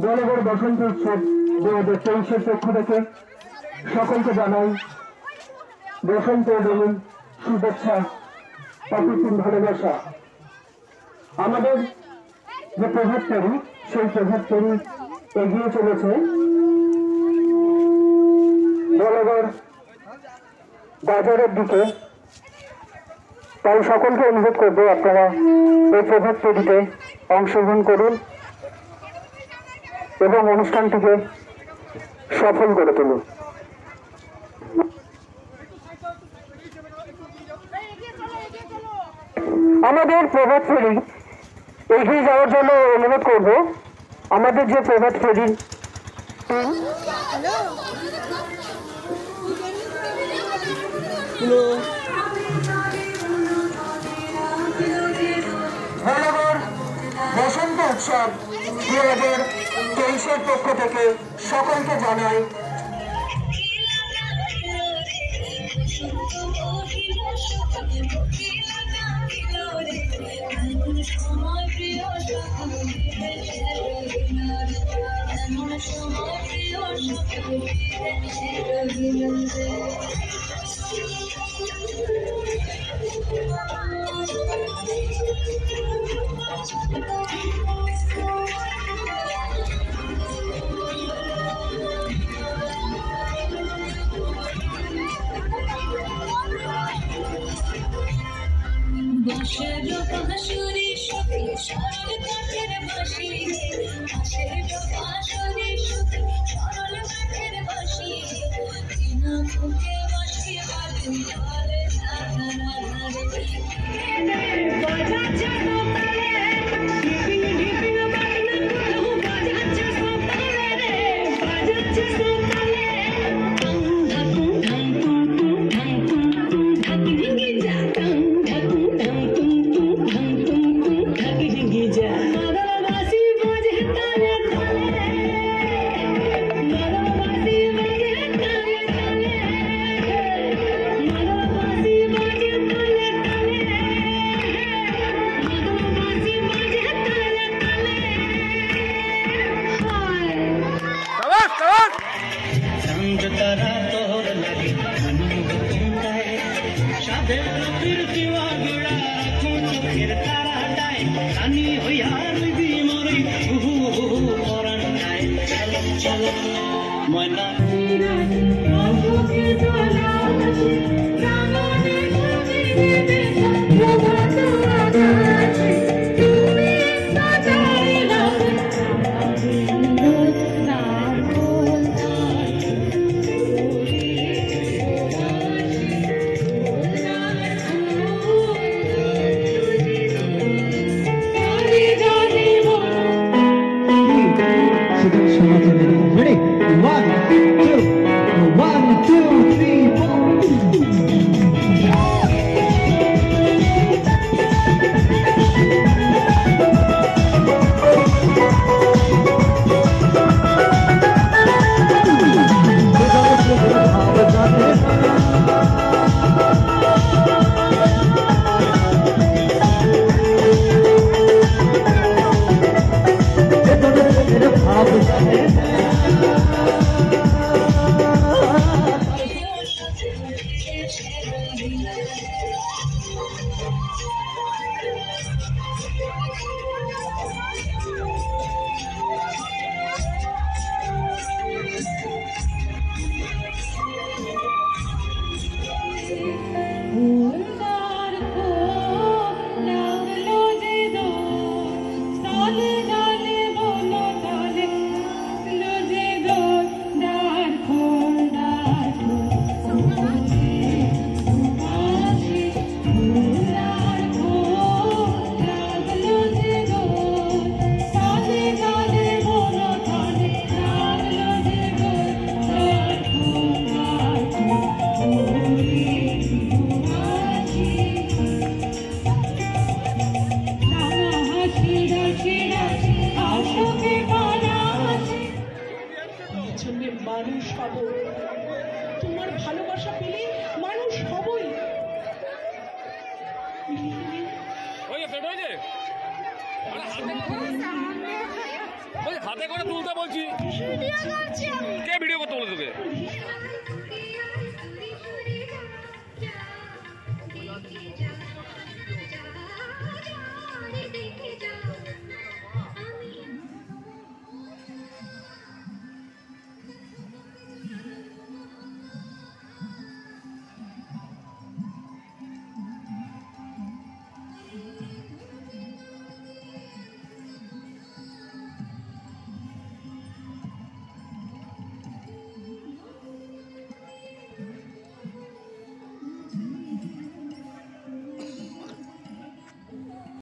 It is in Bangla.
জলগড় বসন্ত উৎসব 2023-এর পক্ষ থেকে সকলকে জানাই বসন্ত দোলন শুভেচ্ছা, অকৃত্রিম ভালোবাসা। আমাদের যে প্রভাত ফেরি, সেই প্রভাত ফেরি এগিয়ে চলেছে জলগড় বাজারের দিকে। তাই সকলকে অনুরোধ করবো আপনারা এই প্রভাত ফেরিতে অংশগ্রহণ করুন এবং অনুষ্ঠানটিকে সফল করে তুলুন। আমাদের প্রভাত ফেরি এগিয়ে যাওয়ার জন্য অনুরোধ করব। আমাদের যে প্রভাত ফেরি জলগড় বসন্ত উৎসব 2023-এর পক্ষ থেকে সকলকে জানাই হাতে করে তুলতে বলছি। কে ভিডিও করতে বলে তোকে?